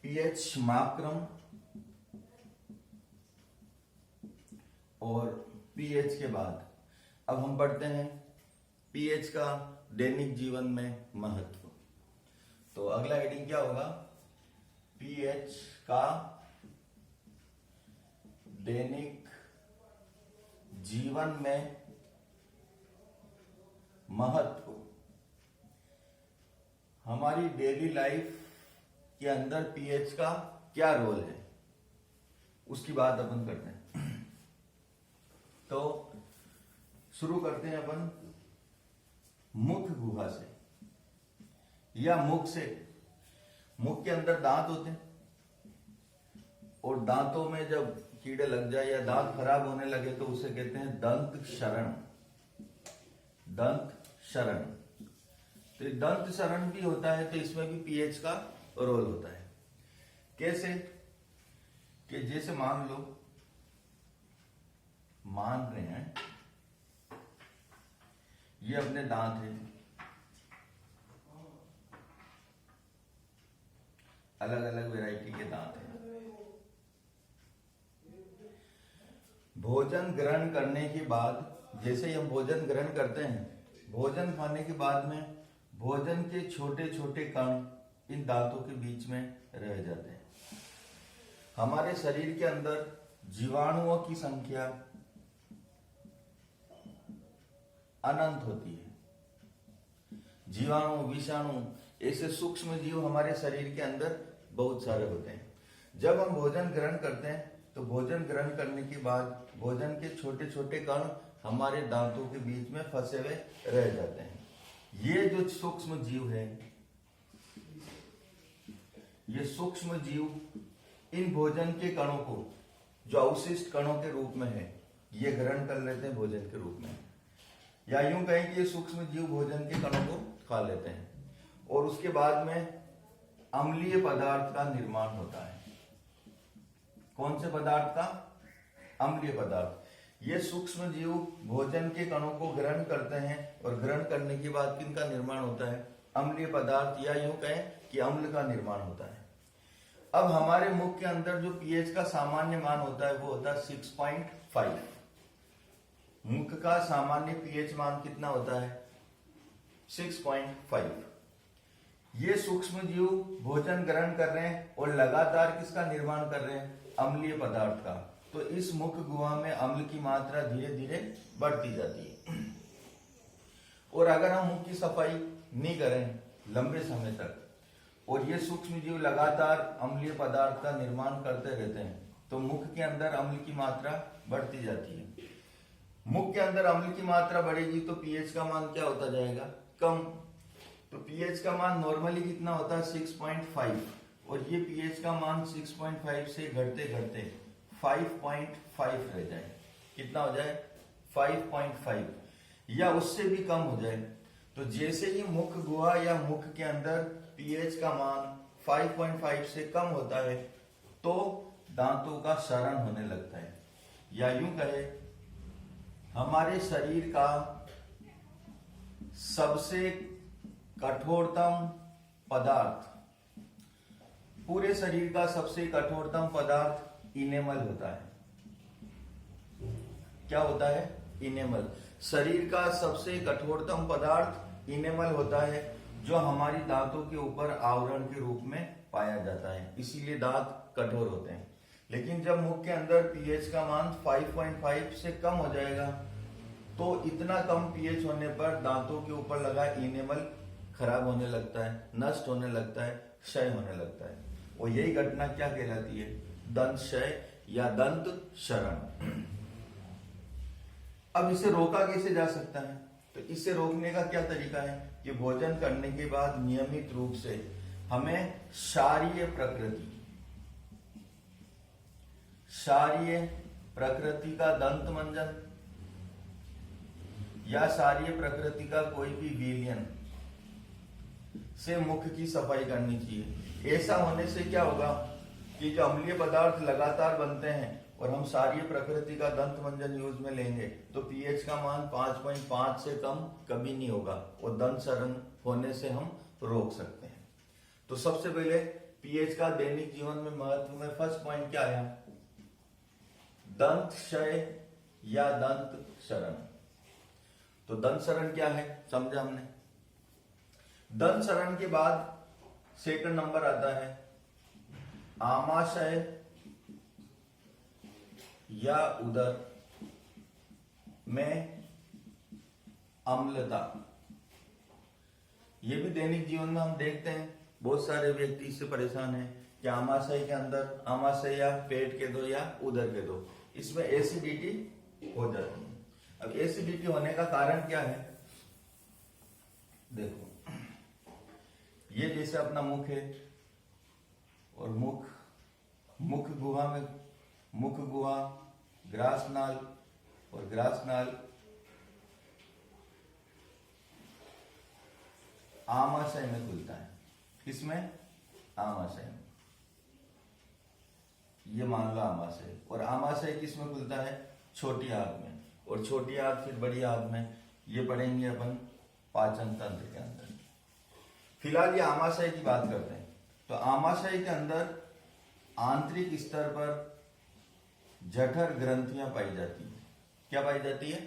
PH मापक्रम और pH के बाद अब हम पढ़ते हैं पीएच का दैनिक जीवन में महत्व। तो अगला हेडिंग क्या होगा? पीएच का दैनिक जीवन में महत्व। हमारी डेली लाइफ के अंदर पीएच का क्या रोल है, उसकी बात अपन करते हैं। तो शुरू करते हैं अपन मुख गुहा से या मुख से। मुख के अंदर दांत होते हैं और दांतों में जब कीड़े लग जाए या दांत खराब होने लगे तो उसे कहते हैं दंत शरण। दंत शरण, तो दंत शरण भी होता है, तो इसमें भी पीएच का रोल होता है। कैसे? कि जैसे मान रहे हैं ये अपने दांत है, अलग अलग वैरायटी के दांत हैं। भोजन ग्रहण करने के बाद, जैसे ही हम भोजन ग्रहण करते हैं, भोजन खाने के बाद में भोजन के छोटे छोटे कण इन दांतों के बीच में रह जाते हैं। हमारे शरीर के अंदर जीवाणुओं की संख्या अनंत होती है। जीवाणु, विषाणु, ऐसे सूक्ष्म जीव हमारे शरीर के अंदर बहुत सारे होते हैं। जब हम भोजन ग्रहण करते हैं तो भोजन ग्रहण करने के बाद भोजन के छोटे छोटे कण हमारे दांतों के बीच में फंसे हुए रह जाते हैं। ये जो सूक्ष्म जीव है, ये सूक्ष्म जीव इन भोजन के कणों को, जो अवशिष्ट कणों के रूप में है, ये ग्रहण कर लेते हैं भोजन के रूप में। या यूं कहें कि ये सूक्ष्म जीव भोजन के कणों को खा लेते हैं और उसके बाद में अम्लीय पदार्थ का निर्माण होता है। कौन से पदार्थ का? अम्लीय पदार्थ। ये सूक्ष्म जीव भोजन के कणों को ग्रहण करते हैं और ग्रहण करने के बाद किनका निर्माण होता है? अम्लीय पदार्थ, या यूं कहें कि अम्ल का निर्माण होता है। अब हमारे मुख के अंदर जो पीएच का सामान्य मान होता है वो होता है 6.5। मुख का सामान्य पीएच मान कितना होता है? 6.5। ये सूक्ष्म जीव भोजन ग्रहण कर रहे हैं और लगातार किसका निर्माण कर रहे हैं? अम्लीय पदार्थ का। तो इस मुख गुहा में अम्ल की मात्रा धीरे धीरे बढ़ती जाती है। और अगर हम मुख की सफाई नहीं करें लंबे समय तक और ये सूक्ष्म जीव लगातार अम्लीय पदार्थ का निर्माण करते रहते हैं तो मुख के अंदर अम्ल की मात्रा बढ़ती जाती है। मुख के अंदर अम्ल की मात्रा बढ़ेगी तो पीएच का मान क्या होता जाएगा? कम। तो पीएच का मान नॉर्मली कितना होता है? 6.5, और ये पीएच का मान 6.5 से घटते घटते 5.5 रह जाए। कितना हो जाए? 5.5 या उससे भी कम हो जाए। तो जैसे ही मुख गुहा या मुख के अंदर पीएच का मान 5.5 से कम होता है तो दांतों का क्षरण होने लगता है। या यूं कहे, हमारे शरीर का सबसे कठोरतम पदार्थ, पूरे शरीर का सबसे कठोरतम पदार्थ इनेमल होता है। क्या होता है? इनेमल। शरीर का सबसे कठोरतम पदार्थ इनेमल होता है, जो हमारी दांतों के ऊपर आवरण के रूप में पाया जाता है, इसीलिए दांत कठोर होते हैं। लेकिन जब मुख के अंदर पीएच का मान 5.5 से कम हो जाएगा तो इतना कम पीएच होने पर दांतों के ऊपर लगा इनेमल खराब होने लगता है, नष्ट होने लगता है, क्षय होने लगता है। और यही घटना क्या कहलाती है? दंत क्षय या दंत शरण। अब इसे रोका कैसे जा सकता है? तो इसे रोकने का क्या तरीका है कि भोजन करने के बाद नियमित रूप से हमें क्षारीय प्रकृति का दंत मंजन या क्षारीय प्रकृति का कोई भी विलयन से मुख की सफाई करनी चाहिए। ऐसा होने से क्या होगा कि जो अम्लीय पदार्थ लगातार बनते हैं और हम क्षारीय प्रकृति का दंत मंजन यूज में लेंगे तो पीएच का मान 5.5 से कम कभी नहीं होगा और दंत शरण होने से हम रोक सकते हैं। तो सबसे पहले पीएच का दैनिक जीवन में महत्व में फर्स्ट पॉइंट क्या आया? दंत क्षय या दंत शरण। तो दंत शरण क्या है समझा हमने। दंत शरण के बाद सेकंड नंबर आता है आमाशय या उदर में अम्लता। ये भी दैनिक जीवन में हम देखते हैं, बहुत सारे व्यक्ति इससे परेशान हैं कि आमाशय के अंदर, आमाशय या पेट के दो या उदर के दो, इसमें एसिडिटी हो जाती है। अब एसिडिटी होने का कारण क्या है? देखो, ये जैसे अपना मुख है और मुख गुहा में, मुख गुहा, ग्रासनाल और ग्रासनाल आमाशय में खुलता है। किसमें? आमाशय में। ये मान लो आमाशय, और आमाशय किसमें खुलता है? छोटी आंत में, और छोटी आंत फिर बड़ी आंत में। ये पढ़ेंगे अपन पाचन तंत्र के अंदर। फिलहाल ये आमाशय की बात करते हैं। तो आमाशय के अंदर आंतरिक स्तर पर जठर ग्रंथियां पाई जाती है। क्या पाई जाती है?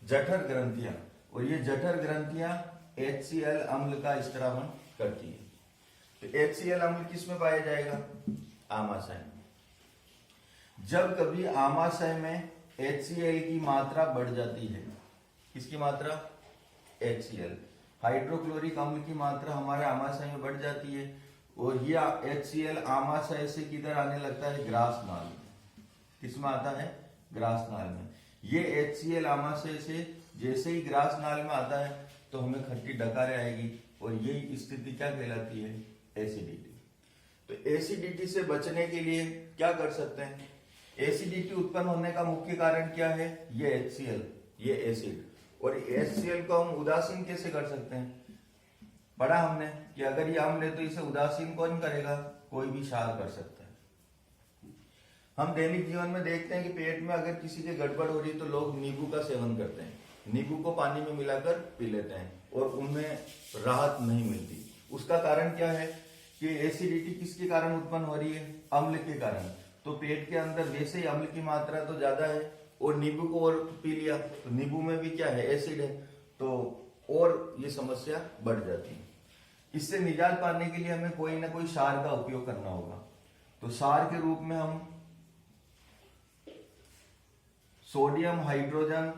जठर ग्रंथियां। और ये जठर ग्रंथियां HCl अम्ल का स्त्रावन करती है। तो HCl अम्ल किस में पाया जाएगा? आमाशय में। जब कभी आमाशय में HCl की मात्रा बढ़ जाती है, किसकी मात्रा? HCl, हाइड्रोक्लोरिक अम्ल की मात्रा हमारे आमाशय में बढ़ जाती है, और यह HCl आमाशय से किधर आने लगता है? ग्रासनाल में। किसमें आता है? ग्रासनाल में। ये HCl आमाशय से जैसे ही ग्रासनाल में आता है तो हमें खट्टी डकारें आएगी, और यही स्थिति क्या कहलाती है? एसिडिटी। तो एसिडिटी से बचने के लिए क्या कर सकते हैं? एसिडिटी उत्पन्न होने का मुख्य कारण क्या है? ये HCl, ये एसिड। और HCl को हम उदासीन कैसे कर सकते हैं? पढ़ा हमने कि अगर ये अम्ल है तो इसे उदासीन कौन करेगा? कोई भी क्षार कर सकता है। हम दैनिक जीवन में देखते हैं कि पेट में अगर किसी के गड़बड़ हो रही है तो लोग नींबू का सेवन करते हैं, नींबू को पानी में मिलाकर पी लेते हैं, और उनमें राहत नहीं मिलती। उसका कारण क्या है? कि एसिडिटी किसके कारण उत्पन्न हो रही है? अम्ल के कारण। तो पेट के अंदर वैसे ही अम्ल की मात्रा तो ज्यादा है, और नींबू को और पी लिया तो नींबू में भी क्या है? एसिड है, तो और ये समस्या बढ़ जाती है। इससे निजात पाने के लिए हमें कोई ना कोई क्षार का उपयोग करना होगा। तो क्षार के रूप में हम सोडियम हाइड्रोजन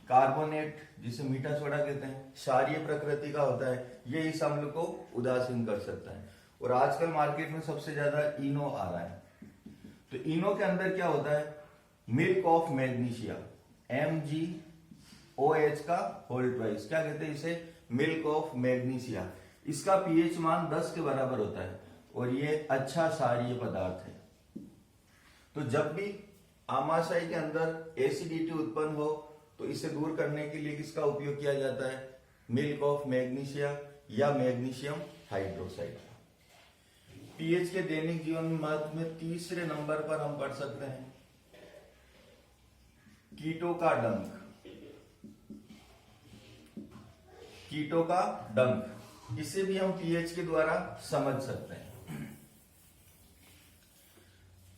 कार्बोनेट, जिसे मीठा सोडा कहते हैं, क्षारीय प्रकृति का होता है, ये इस अम्ल को उदासीन कर सकता है। और आजकल मार्केट में सबसे ज्यादा इनो आ रहा है। तो इनो के अंदर क्या होता है? मिल्क ऑफ मैग्नीशिया, MgOH का होल ट्वाइस। क्या कहते हैं इसे? Milk of magnesia. इसका पीएच मान 10 के बराबर होता है, और ये अच्छा क्षारीय पदार्थ है। तो जब भी आमाशय के अंदर एसिडिटी उत्पन्न हो तो इसे दूर करने के लिए किसका उपयोग किया जाता है? मिल्क ऑफ मैग्नीशिया या मैग्नीशियम हाइड्रोक्साइड। पीएच के दैनिक जीवन में महत्व में तीसरे नंबर पर हम पढ़ सकते हैं कीटों का डंक। कीटों का डंक, इसे भी हम पीएच के द्वारा समझ सकते हैं।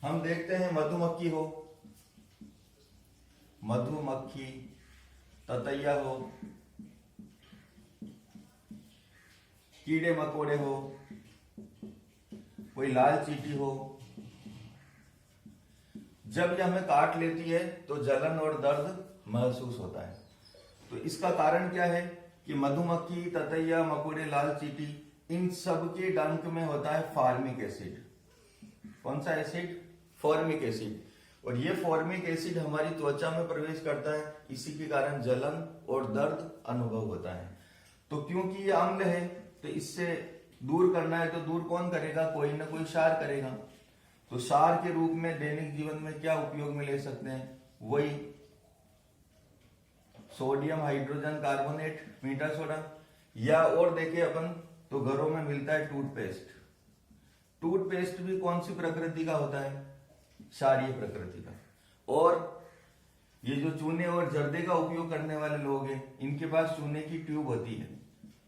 हम देखते हैं मधुमक्खी हो, मधुमक्खी, ततैया हो, कीड़े मकोड़े हो, कोई लाल चींटी हो, जब ये हमें काट लेती है तो जलन और दर्द महसूस होता है। तो इसका कारण क्या है कि मधुमक्खी, ततैया, मकोड़े, लाल चींटी, इन सब के डंक में होता है फॉर्मिक एसिड। कौन सा एसिड? Formic acid. और ये फॉर्मिक एसिड हमारी त्वचा में प्रवेश करता है, इसी के कारण जलन और दर्द अनुभव होता है। तो क्योंकि ये अम्ल है तो इससे दूर करना है, तो दूर कौन करेगा? कोई ना कोई क्षार करेगा। तो क्षार के रूप में दैनिक जीवन में क्या उपयोग में ले सकते हैं? वही सोडियम हाइड्रोजन कार्बोनेट, मीठा सोडा, या और देखें अपन तो घरों में मिलता है टूथपेस्ट। टूथपेस्ट भी कौन सी प्रकृति का होता है? क्षारीय प्रकृति का। और ये जो चूने और जर्दे का उपयोग करने वाले लोग हैं, इनके पास चूने की ट्यूब होती है,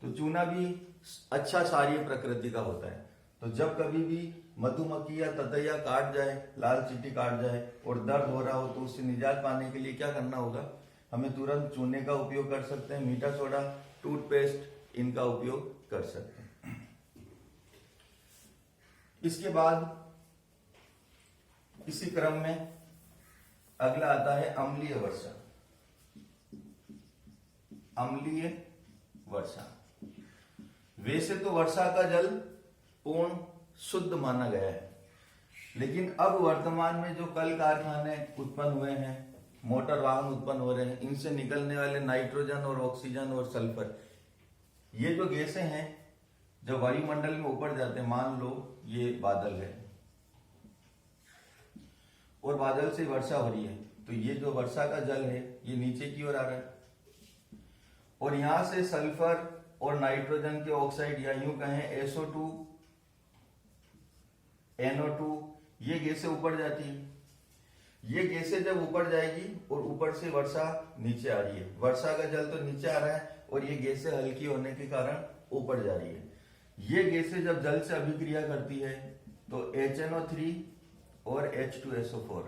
तो चूना भी अच्छा क्षारीय प्रकृति का होता है। तो जब कभी भी मधुमक्खी या ततैया काट जाए, लाल चींटी काट जाए और दर्द हो रहा हो, तो उससे निजात पाने के लिए क्या करना होगा? हमें तुरंत चूने का उपयोग कर सकते हैं, मीठा सोडा, टूथपेस्ट, इनका उपयोग कर सकते हैं। इसके बाद इसी क्रम में अगला आता है अम्लीय वर्षा। अम्लीय वर्षा, वैसे तो वर्षा का जल पूर्ण शुद्ध माना गया है, लेकिन अब वर्तमान में जो कल कारखाने उत्पन्न हुए हैं, मोटर वाहन उत्पन्न हो रहे हैं, इनसे निकलने वाले नाइट्रोजन और ऑक्सीजन और सल्फर, ये जो गैसें हैं जब वायुमंडल में ऊपर जाते हैं, मान लो ये बादल है और बादल से वर्षा हो रही है, तो ये जो वर्षा का जल है ये नीचे की ओर आ रहा है और यहां से सल्फर और नाइट्रोजन के ऑक्साइड या यूं कहें SO2, NO2, ये गैसें ऊपर जाती है। ये गैसें जब ऊपर जाएगी और ऊपर से वर्षा नीचे आ रही है, वर्षा का जल तो नीचे आ रहा है और ये गैसें हल्की होने के कारण ऊपर जा रही है। ये गैसें जब जल से अभिक्रिया करती है तो HNO3 और H2SO4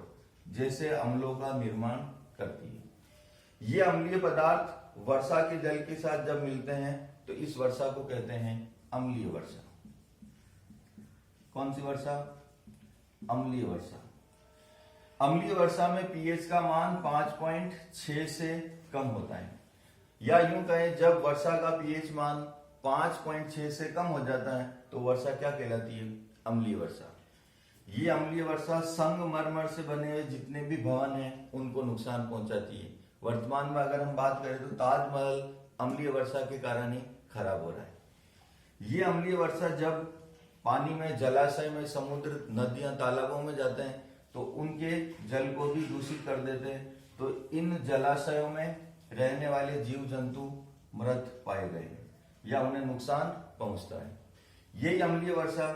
जैसे अम्लों का निर्माण करती है। ये अम्लीय पदार्थ वर्षा के जल के साथ जब मिलते हैं तो इस वर्षा को कहते हैं अम्लीय वर्षा। कौन सी वर्षा? अम्लीय वर्षा। अम्लीय वर्षा में पीएच का मान 5.6 से कम होता है, या यूं कहें जब वर्षा का पीएच मान 5.6 से कम हो जाता है तो वर्षा क्या कहलाती है? अम्लीय वर्षा। ये अम्लीय वर्षा संगमरमर से बने हुए जितने भी भवन हैं उनको नुकसान पहुंचाती है। वर्तमान में अगर हम बात करें तो ताजमहल अम्लीय वर्षा के कारण ही खराब हो रहा है। ये अम्लीय वर्षा जब पानी में, जलाशय में, समुद्र, नदियां, तालाबों में जाते हैं तो उनके जल को भी दूषित कर देते हैं, तो इन जलाशयों में रहने वाले जीव जंतु मृत पाए गए या उन्हें नुकसान पहुंचता है। यही अम्लीय वर्षा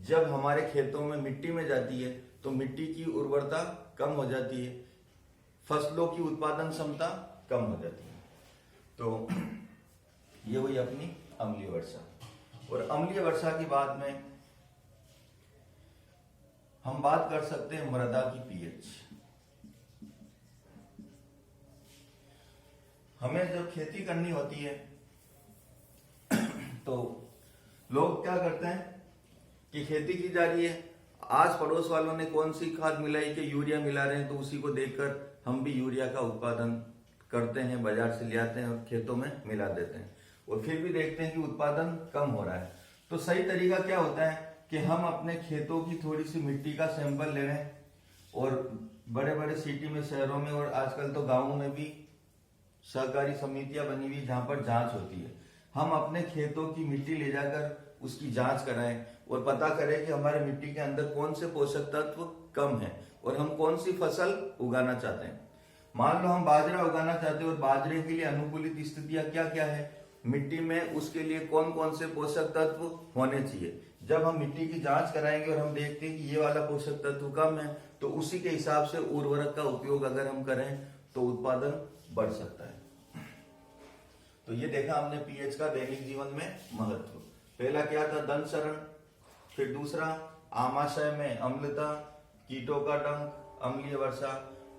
जब हमारे खेतों में, मिट्टी में जाती है तो मिट्टी की उर्वरता कम हो जाती है, फसलों की उत्पादन क्षमता कम हो जाती है। तो ये हुई अपनी अम्लीय वर्षा। और अम्लीय वर्षा के बाद में हम बात कर सकते हैं मृदा की पीएच। हमें जब खेती करनी होती है तो लोग क्या करते हैं कि खेती की जा रही है, आस पड़ोस वालों ने कौन सी खाद मिलाई कि यूरिया मिला रहे हैं, तो उसी को देखकर हम भी यूरिया का उत्पादन करते हैं, बाजार से ले आते हैं और खेतों में मिला देते हैं और फिर भी देखते हैं कि उत्पादन कम हो रहा है। तो सही तरीका क्या होता है कि हम अपने खेतों की थोड़ी सी मिट्टी का सैंपल ले लें और बड़े बड़े सिटी में, शहरों में और आजकल तो गाँवों में भी सहकारी समितियां बनी हुई जहां पर जांच होती है। हम अपने खेतों की मिट्टी ले जाकर उसकी जांच कराएं और पता करें कि हमारे मिट्टी के अंदर कौन से पोषक तत्व कम है और हम कौन सी फसल उगाना चाहते हैं। मान लो हम बाजरा उगाना चाहते हैं और बाजरे के लिए अनुकूलित स्थितियां क्या क्या है मिट्टी में, उसके लिए कौन कौन से पोषक तत्व होने चाहिए। जब हम मिट्टी की जांच कराएंगे और हम देखते हैं कि ये वाला पोषक तत्व कम है तो उसी के हिसाब से उर्वरक का उपयोग अगर हम करें तो उत्पादन बढ़ सकता है। तो ये देखा हमने पीएच का दैनिक जीवन में महत्व। पहला क्या था? दंत शरण। फिर दूसरा आमाशय में अम्लता, कीटों का डंक, अम्लीय वर्षा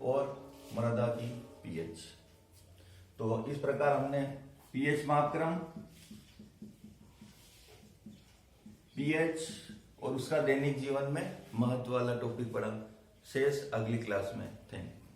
और मृदा की पीएच। तो इस प्रकार हमने पीएच मापक्रम, पीएच और उसका दैनिक जीवन में महत्व वाला टॉपिक पढ़ा। शेष अगली क्लास में। Thank you.